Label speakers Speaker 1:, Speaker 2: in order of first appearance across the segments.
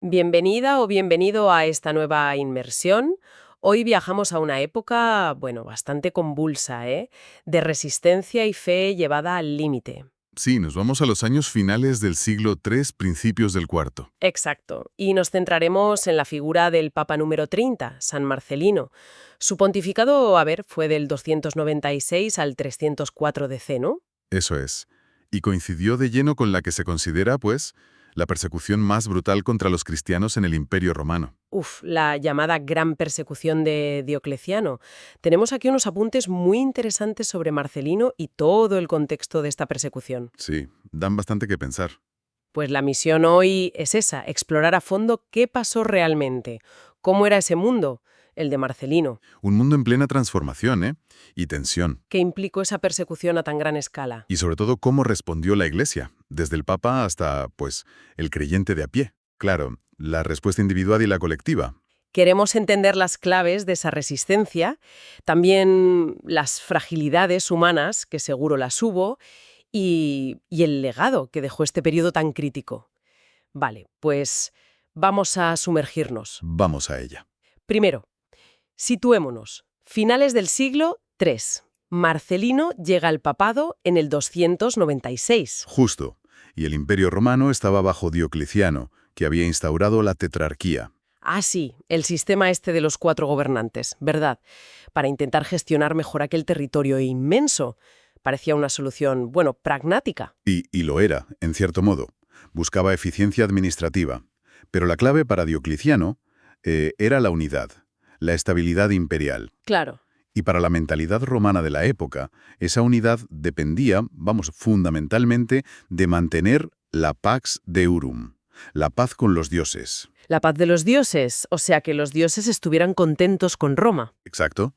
Speaker 1: Bienvenida o bienvenido a esta nueva inmersión. Hoy viajamos a una época, bueno, bastante convulsa, ¿eh? De resistencia y fe llevada al límite.
Speaker 2: Sí, nos vamos a los años finales del siglo III, principios del IV.
Speaker 1: Exacto. Y nos centraremos en la figura del Papa número 30, San Marcelino. Su pontificado, a ver, fue del 296 al 304 DC, ¿no?
Speaker 2: Eso es. Y coincidió de lleno con la que se considera, pues, la persecución más brutal contra los cristianos en el Imperio Romano.
Speaker 1: Uf, la llamada Gran Persecución de Diocleciano. Tenemos aquí unos apuntes muy interesantes sobre Marcelino y todo el contexto de esta persecución.
Speaker 2: Sí, dan bastante que pensar.
Speaker 1: Pues la misión hoy es esa, explorar a fondo qué pasó realmente, cómo era ese mundo, el de Marcelino,
Speaker 2: Un mundo en plena transformación, ¿eh? Y tensión.
Speaker 1: qué implicó esa persecución a tan gran escala.
Speaker 2: Y sobre todo cómo respondió la Iglesia, desde el Papa hasta, pues, el creyente de a pie. Claro, la respuesta individual y la colectiva.
Speaker 1: Queremos entender las claves de esa resistencia, también las fragilidades humanas, que seguro las hubo, y el legado que dejó este periodo tan crítico. Vale, pues vamos a sumergirnos.
Speaker 2: Vamos a ella.
Speaker 1: Primero, situémonos. Finales del siglo III. Marcelino llega al papado en el 296.
Speaker 2: Justo. Y el Imperio Romano estaba bajo Diocleciano, que había instaurado la tetrarquía.
Speaker 1: Ah, sí, el sistema este de los 4 gobernantes, ¿verdad? Para intentar gestionar mejor aquel territorio inmenso. Parecía una solución, bueno, pragmática.
Speaker 2: Y lo era, en cierto modo. Buscaba eficiencia administrativa. Pero la clave para Diocleciano era la unidad, la estabilidad imperial.
Speaker 1: Claro.
Speaker 2: Y para la mentalidad romana de la época, esa unidad dependía, fundamentalmente de mantener la pax deorum, la paz con los dioses.
Speaker 1: La paz de los dioses, o sea, que los dioses estuvieran contentos con Roma.
Speaker 2: Exacto.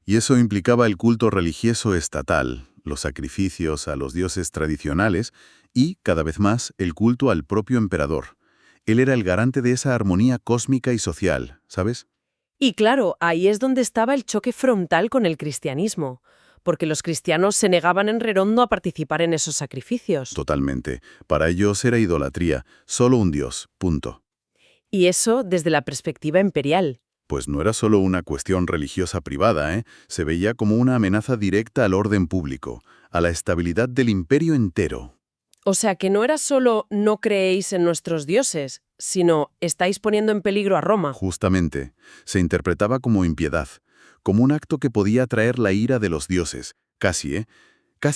Speaker 2: Y eso implicaba el culto religioso estatal, los sacrificios a los dioses tradicionales y, cada vez más, el culto al propio emperador. Él era el garante de esa armonía cósmica y social, ¿sabes?
Speaker 1: Y claro, ahí es donde estaba el choque frontal con el cristianismo, porque los cristianos se negaban en redondo a participar en esos sacrificios.
Speaker 2: Totalmente. Para ellos era idolatría, solo un dios, punto.
Speaker 1: Y eso desde la perspectiva imperial.
Speaker 2: Pues no era solo una cuestión religiosa privada, ¿eh? Se veía como una amenaza directa al orden público, a la estabilidad del imperio entero.
Speaker 1: O sea que no era solo no creéis en nuestros dioses, sino estáis poniendo en peligro a Roma.
Speaker 2: Justamente, se interpretaba como impiedad, como un acto que podía atraer la ira de los dioses, casi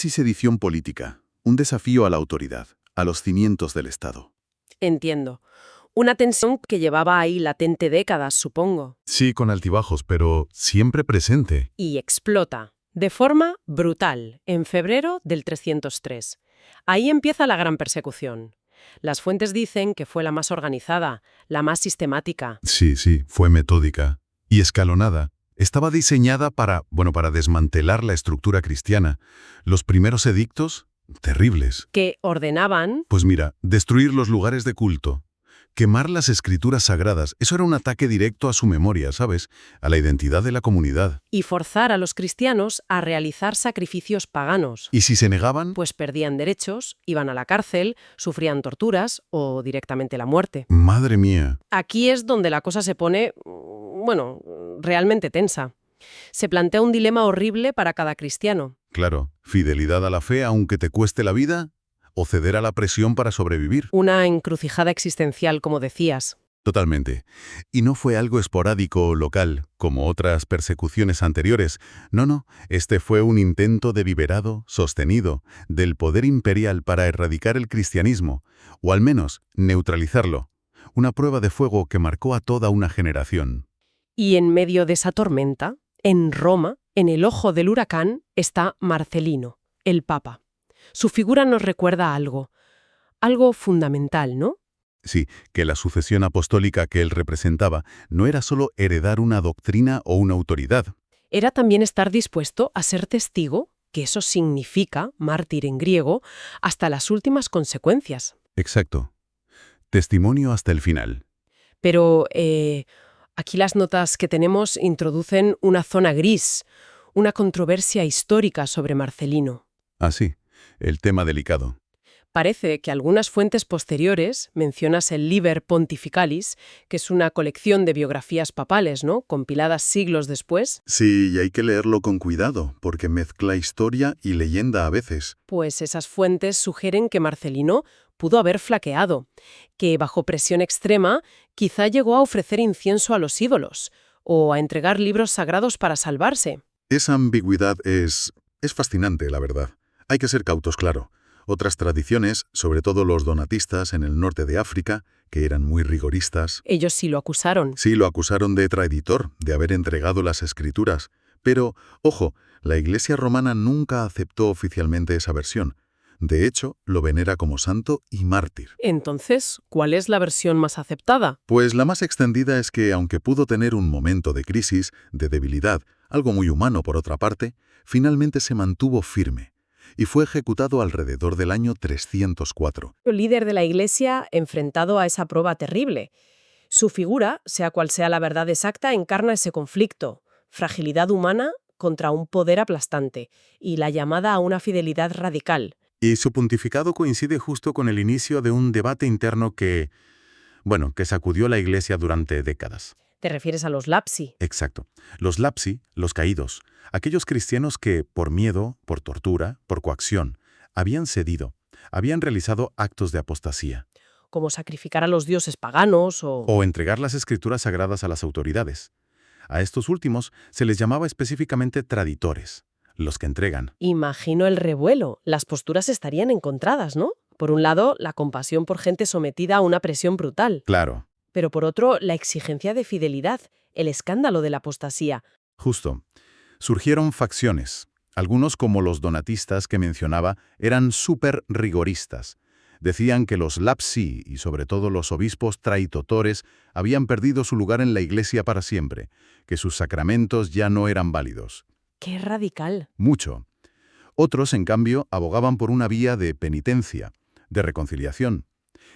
Speaker 2: sedición política, un desafío a la autoridad, a los cimientos del Estado.
Speaker 1: Entiendo. Una tensión que llevaba ahí latente décadas, supongo.
Speaker 2: Sí, con altibajos, pero siempre presente.
Speaker 1: Y explota, de forma brutal, en febrero del 303. Ahí empieza la gran persecución. Las fuentes dicen que fue la más organizada, la más sistemática.
Speaker 2: Sí, fue metódica y escalonada. Estaba diseñada para desmantelar la estructura cristiana. Los primeros edictos, terribles.
Speaker 1: Que ordenaban,
Speaker 2: Pues mira, destruir los lugares de culto, quemar las escrituras sagradas, eso era un ataque directo a su memoria, ¿sabes? A la identidad de la comunidad.
Speaker 1: y forzar a los cristianos a realizar sacrificios paganos.
Speaker 2: Y si se negaban,
Speaker 1: Pues perdían derechos, iban a la cárcel, sufrían torturas o directamente la muerte.
Speaker 2: madre mía,
Speaker 1: Aquí es donde la cosa se pone, bueno, realmente tensa. Se plantea un dilema horrible para cada cristiano.
Speaker 2: claro, fidelidad a la fe aunque te cueste la vida, o ceder a la presión para sobrevivir.
Speaker 1: Una encrucijada existencial, como decías.
Speaker 2: Totalmente. Y no fue algo esporádico o local, como otras persecuciones anteriores. No, este fue un intento deliberado, sostenido, del poder imperial para erradicar el cristianismo, o al menos neutralizarlo. Una prueba de fuego que marcó a toda una generación.
Speaker 1: Y en medio de esa tormenta, en Roma, en el ojo del huracán, está Marcelino, el Papa. Su figura nos recuerda algo fundamental, ¿no?
Speaker 2: Sí, que la sucesión apostólica que él representaba no era solo heredar una doctrina o una autoridad.
Speaker 1: Era también estar dispuesto a ser testigo, que eso significa, mártir en griego, hasta las últimas consecuencias.
Speaker 2: Exacto. Testimonio hasta el final.
Speaker 1: Pero aquí las notas que tenemos introducen una zona gris, una controversia histórica sobre Marcelino.
Speaker 2: Ah, sí, el tema delicado.
Speaker 1: Parece que algunas fuentes posteriores, mencionas el Liber Pontificalis, que es una colección de biografías papales, ¿no?, compiladas siglos después,
Speaker 2: Sí, y hay que leerlo con cuidado, porque mezcla historia y leyenda a veces.
Speaker 1: pues esas fuentes sugieren que Marcelino pudo haber flaqueado, que bajo presión extrema quizá llegó a ofrecer incienso a los ídolos o a entregar libros sagrados para salvarse.
Speaker 2: Esa ambigüedad es fascinante, la verdad. Hay que ser cautos, claro. Otras tradiciones, sobre todo los donatistas en el norte de África, que eran muy rigoristas,
Speaker 1: Ellos sí lo acusaron.
Speaker 2: sí lo acusaron de traidor, de haber entregado las escrituras. Pero, ojo, la Iglesia romana nunca aceptó oficialmente esa versión. De hecho, lo venera como santo y mártir.
Speaker 1: Entonces, ¿cuál es la versión más aceptada?
Speaker 2: Pues la más extendida es que, aunque pudo tener un momento de crisis, de debilidad, algo muy humano por otra parte, finalmente se mantuvo firme y fue ejecutado alrededor del año 304.
Speaker 1: El líder de la Iglesia enfrentado a esa prueba terrible. Su figura, sea cual sea la verdad exacta, encarna ese conflicto, fragilidad humana contra un poder aplastante y la llamada a una fidelidad radical.
Speaker 3: Y su pontificado coincide justo con el inicio de un debate interno que sacudió la Iglesia durante décadas.
Speaker 1: ¿Te refieres a los lapsi?
Speaker 3: Exacto. Los lapsi, los caídos, aquellos cristianos que, por miedo, por tortura, por coacción, habían cedido, habían realizado actos de apostasía.
Speaker 1: Como sacrificar a los dioses paganos
Speaker 3: O entregar las escrituras sagradas a las autoridades. A estos últimos se les llamaba específicamente traditores, los que entregan.
Speaker 1: Imagino el revuelo. Las posturas estarían encontradas, ¿no? Por un lado, la compasión por gente sometida a una presión brutal.
Speaker 3: Claro,
Speaker 1: Pero por otro, la exigencia de fidelidad, el escándalo de la apostasía.
Speaker 3: justo. Surgieron facciones. Algunos, como los donatistas que mencionaba, eran súper rigoristas. Decían que los lapsi y sobre todo los obispos traitores habían perdido su lugar en la Iglesia para siempre, que sus sacramentos ya no eran válidos.
Speaker 1: ¡Qué radical!
Speaker 3: Mucho. Otros, en cambio, abogaban por una vía de penitencia, de reconciliación.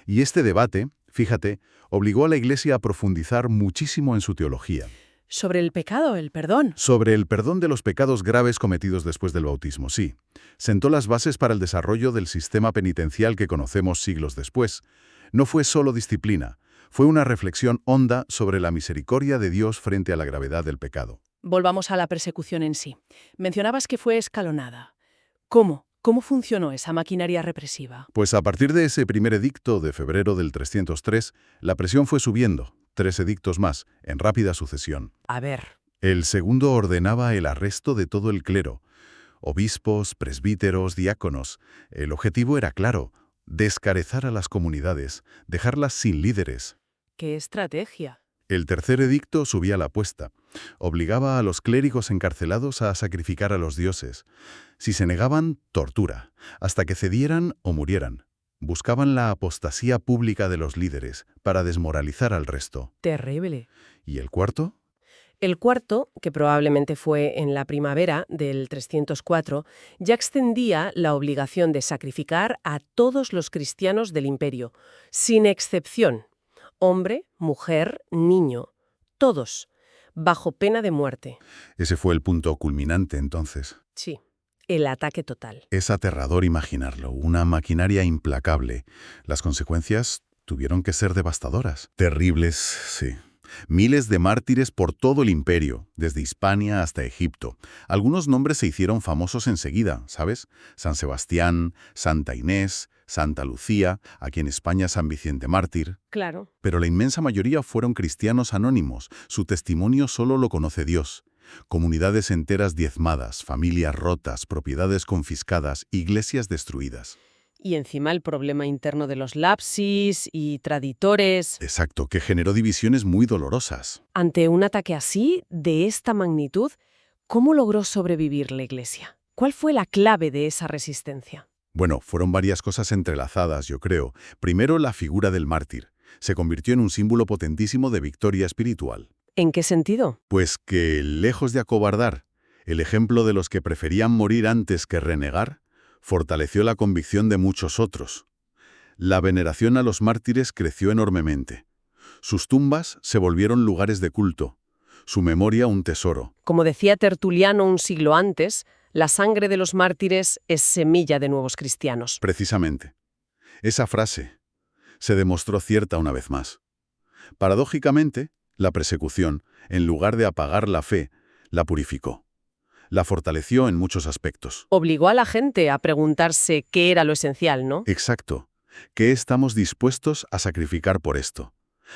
Speaker 3: Y este debate, fíjate, obligó a la Iglesia a profundizar muchísimo en su teología,
Speaker 1: Sobre el pecado, el perdón.
Speaker 3: sobre el perdón de los pecados graves cometidos después del bautismo, sí. Sentó las bases para el desarrollo del sistema penitencial que conocemos siglos después. No fue solo disciplina, fue una reflexión honda sobre la misericordia de Dios frente a la gravedad del pecado.
Speaker 1: Volvamos a la persecución en sí. Mencionabas que fue escalonada. ¿Cómo? ¿Cómo funcionó esa maquinaria represiva?
Speaker 2: Pues a partir de ese primer edicto de febrero del 303, la presión fue subiendo, 3 edictos más, en rápida sucesión.
Speaker 1: A ver,
Speaker 2: El segundo ordenaba el arresto de todo el clero, obispos, presbíteros, diáconos. El objetivo era claro, descarezar a las comunidades, dejarlas sin líderes.
Speaker 1: ¿qué estrategia?
Speaker 2: El tercer edicto subía la apuesta. Obligaba a los clérigos encarcelados a sacrificar a los dioses. Si se negaban, tortura, hasta que cedieran o murieran. Buscaban la apostasía pública de los líderes para desmoralizar al resto.
Speaker 1: Terrible.
Speaker 2: ¿Y el cuarto?
Speaker 1: El cuarto, que probablemente fue en la primavera del 304, ya extendía la obligación de sacrificar a todos los cristianos del imperio, sin excepción. Hombre, mujer, niño, todos, bajo pena de muerte.
Speaker 2: Ese fue el punto culminante entonces.
Speaker 1: Sí, el ataque total.
Speaker 2: Es aterrador imaginarlo, una maquinaria implacable. Las consecuencias tuvieron que ser devastadoras. Terribles, sí. Miles de mártires por todo el imperio, desde Hispania hasta Egipto. Algunos nombres se hicieron famosos enseguida, ¿sabes? San Sebastián, Santa Inés, Santa Lucía, aquí en España San Vicente Mártir.
Speaker 1: Claro.
Speaker 2: Pero la inmensa mayoría fueron cristianos anónimos. Su testimonio solo lo conoce Dios. Comunidades enteras diezmadas, familias rotas, propiedades confiscadas, iglesias destruidas.
Speaker 1: Y encima el problema interno de los lapsis y traditores.
Speaker 2: Exacto, que generó divisiones muy dolorosas.
Speaker 1: Ante un ataque así, de esta magnitud, ¿cómo logró sobrevivir la Iglesia? ¿Cuál fue la clave de esa resistencia?
Speaker 2: Bueno, fueron varias cosas entrelazadas, yo creo. Primero, la figura del mártir. Se convirtió en un símbolo potentísimo de victoria espiritual.
Speaker 1: ¿En qué sentido?
Speaker 2: Pues que, lejos de acobardar, el ejemplo de los que preferían morir antes que renegar, fortaleció la convicción de muchos otros. La veneración a los mártires creció enormemente. Sus tumbas se volvieron lugares de culto, su memoria un tesoro.
Speaker 1: Como decía Tertuliano un siglo antes, la sangre de los mártires es semilla de nuevos cristianos.
Speaker 2: Precisamente.
Speaker 3: Esa frase se demostró cierta una vez más. Paradójicamente, la persecución, en lugar de apagar la fe, la purificó. La fortaleció en muchos aspectos.
Speaker 1: Obligó a la gente a preguntarse qué era lo esencial, ¿no?
Speaker 3: Exacto. ¿Qué estamos dispuestos a sacrificar por esto?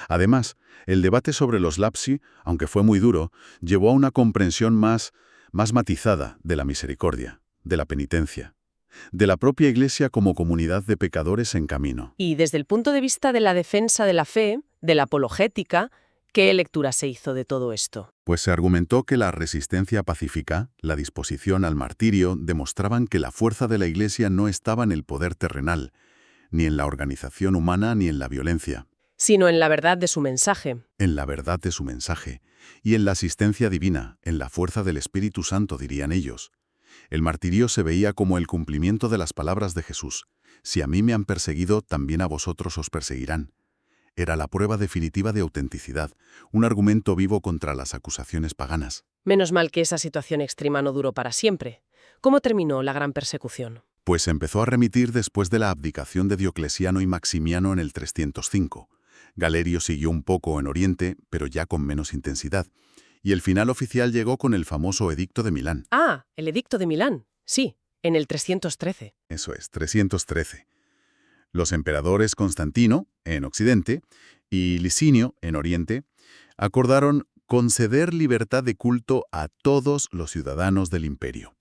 Speaker 3: Además, el debate sobre los lapsi, aunque fue muy duro, llevó a una comprensión más matizada de la misericordia, de la penitencia, de la propia Iglesia como comunidad de pecadores en camino.
Speaker 1: Y desde el punto de vista de la defensa de la fe, de la apologética, ¿qué lectura se hizo de todo esto?
Speaker 3: Pues se argumentó que la resistencia pacífica, la disposición al martirio, demostraban que la fuerza de la Iglesia no estaba en el poder terrenal, ni en la organización humana ni en la violencia,
Speaker 1: Sino en la verdad de su mensaje.
Speaker 3: en la verdad de su mensaje, y en la asistencia divina, en la fuerza del Espíritu Santo, dirían ellos. El martirio se veía como el cumplimiento de las palabras de Jesús: si a mí me han perseguido, también a vosotros os perseguirán. Era la prueba definitiva de autenticidad, un argumento vivo contra las acusaciones paganas.
Speaker 1: Menos mal que esa situación extrema no duró para siempre. ¿Cómo terminó la gran persecución?
Speaker 3: Pues empezó a remitir después de la abdicación de Diocleciano y Maximiano en el 305. Galerio siguió un poco en Oriente, pero ya con menos intensidad. Y el final oficial llegó con el famoso Edicto de Milán.
Speaker 1: Ah, el Edicto de Milán. Sí, en el 313.
Speaker 3: Eso es, 313. Los emperadores Constantino, en Occidente, y Licinio, en Oriente, acordaron conceder libertad de culto a todos los ciudadanos del imperio,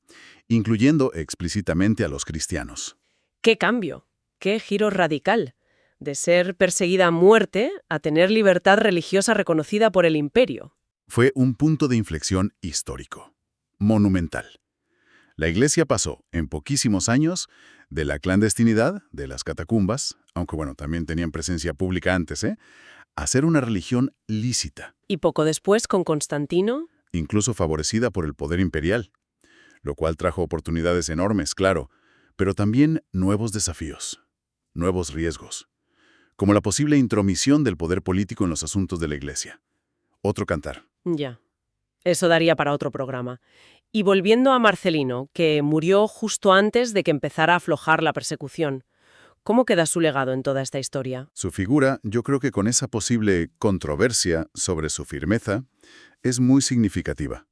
Speaker 3: incluyendo explícitamente a los cristianos.
Speaker 1: ¡Qué cambio! ¡Qué giro radical! De ser perseguida a muerte a tener libertad religiosa reconocida por el imperio.
Speaker 3: Fue un punto de inflexión histórico, monumental. La Iglesia pasó, en poquísimos años, de la clandestinidad, de las catacumbas, aunque bueno, también tenían presencia pública antes, a ser una religión lícita,
Speaker 1: Y poco después, con Constantino,
Speaker 3: incluso favorecida por el poder imperial, lo cual trajo oportunidades enormes, claro, pero también nuevos desafíos, nuevos riesgos, como la posible intromisión del poder político en los asuntos de la Iglesia. Otro cantar.
Speaker 1: ya. Eso daría para otro programa. Y volviendo a Marcelino, que murió justo antes de que empezara a aflojar la persecución, ¿cómo queda su legado en toda esta historia?
Speaker 3: Su figura, yo creo que con esa posible controversia sobre su firmeza, es muy significativa.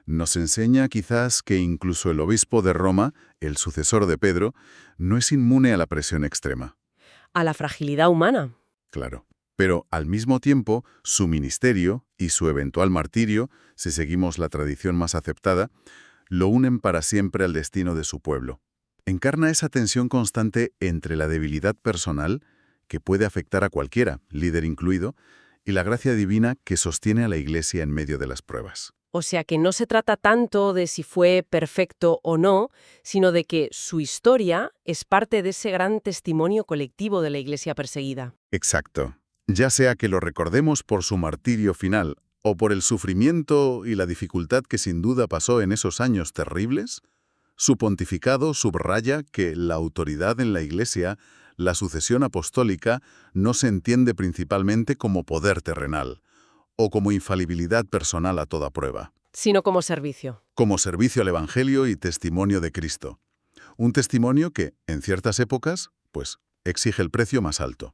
Speaker 3: Nos enseña quizás que incluso el obispo de Roma, el sucesor de Pedro, no es inmune a la presión extrema.
Speaker 1: A la fragilidad humana.
Speaker 3: Claro. Pero, al mismo tiempo, su ministerio y su eventual martirio, si seguimos la tradición más aceptada, lo unen para siempre al destino de su pueblo. Encarna esa tensión constante entre la debilidad personal, que puede afectar a cualquiera, líder incluido, y la gracia divina que sostiene a la Iglesia en medio de las pruebas.
Speaker 1: O sea que no se trata tanto de si fue perfecto o no, sino de que su historia es parte de ese gran testimonio colectivo de la Iglesia perseguida.
Speaker 3: Exacto. Ya sea que lo recordemos por su martirio final o por el sufrimiento y la dificultad que sin duda pasó en esos años terribles, su pontificado subraya que la autoridad en la Iglesia, la sucesión apostólica, no se entiende principalmente como poder terrenal o como infalibilidad personal a toda prueba,
Speaker 1: Sino como servicio.
Speaker 3: como servicio al Evangelio y testimonio de Cristo. Un testimonio que, en ciertas épocas, pues, exige el precio más alto.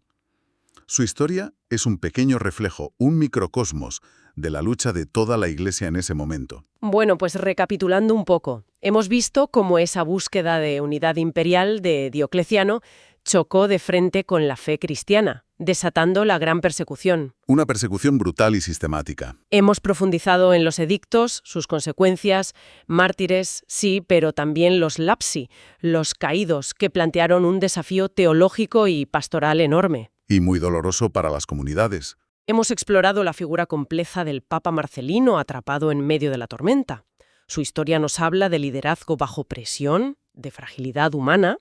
Speaker 3: Su historia es un pequeño reflejo, un microcosmos, de la lucha de toda la Iglesia en ese momento.
Speaker 1: Bueno, pues recapitulando un poco, hemos visto cómo esa búsqueda de unidad imperial de Diocleciano chocó de frente con la fe cristiana, desatando la gran persecución.
Speaker 3: Una persecución brutal y sistemática.
Speaker 1: Hemos profundizado en los edictos, sus consecuencias, mártires, sí, pero también los lapsi, los caídos, que plantearon un desafío teológico y pastoral enorme.
Speaker 3: Y muy doloroso para las comunidades.
Speaker 1: Hemos explorado la figura compleja del Papa Marcelino atrapado en medio de la tormenta. Su historia nos habla de liderazgo bajo presión, de fragilidad humana.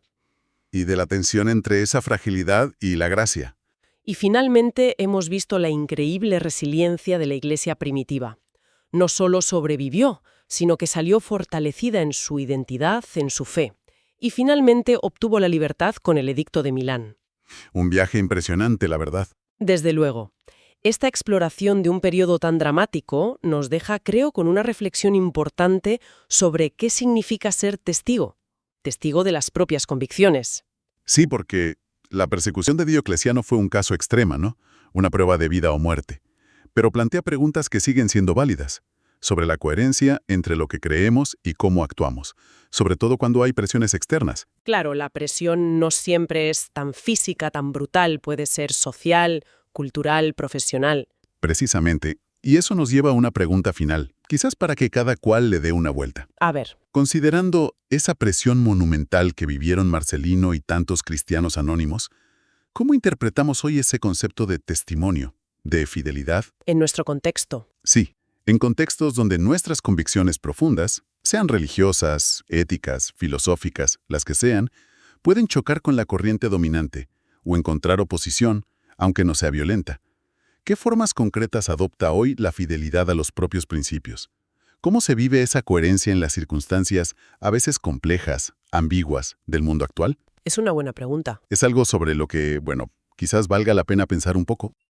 Speaker 3: Y de la tensión entre esa fragilidad y la gracia.
Speaker 1: Y finalmente hemos visto la increíble resiliencia de la Iglesia primitiva. No solo sobrevivió, sino que salió fortalecida en su identidad, en su fe. Y finalmente obtuvo la libertad con el Edicto de Milán.
Speaker 3: Un viaje impresionante, la verdad.
Speaker 1: Desde luego. Esta exploración de un periodo tan dramático nos deja, creo, con una reflexión importante sobre qué significa ser testigo. Testigo de las propias convicciones.
Speaker 3: Sí, porque
Speaker 2: La persecución de Diocleciano fue un caso extremo, ¿no? Una prueba de vida o muerte. Pero plantea preguntas que siguen siendo válidas, sobre la coherencia entre lo que creemos y cómo actuamos, sobre todo cuando hay presiones externas.
Speaker 1: Claro, la presión no siempre es tan física, tan brutal, puede ser social, cultural, profesional.
Speaker 2: Precisamente, y eso nos lleva a una pregunta final, quizás para que cada cual le dé una vuelta.
Speaker 1: A ver,
Speaker 2: Considerando esa presión monumental que vivieron Marcelino y tantos cristianos anónimos, ¿cómo interpretamos hoy ese concepto de testimonio, de fidelidad?
Speaker 1: en nuestro contexto.
Speaker 2: Sí, en contextos donde nuestras convicciones profundas, sean religiosas, éticas, filosóficas, las que sean, pueden chocar con la corriente dominante o encontrar oposición, aunque no sea violenta. ¿Qué formas concretas adopta hoy la fidelidad a los propios principios? ¿Cómo se vive esa coherencia en las circunstancias, a veces complejas, ambiguas, del mundo actual?
Speaker 1: Es una buena pregunta.
Speaker 2: Es algo sobre lo que, quizás valga la pena pensar un poco.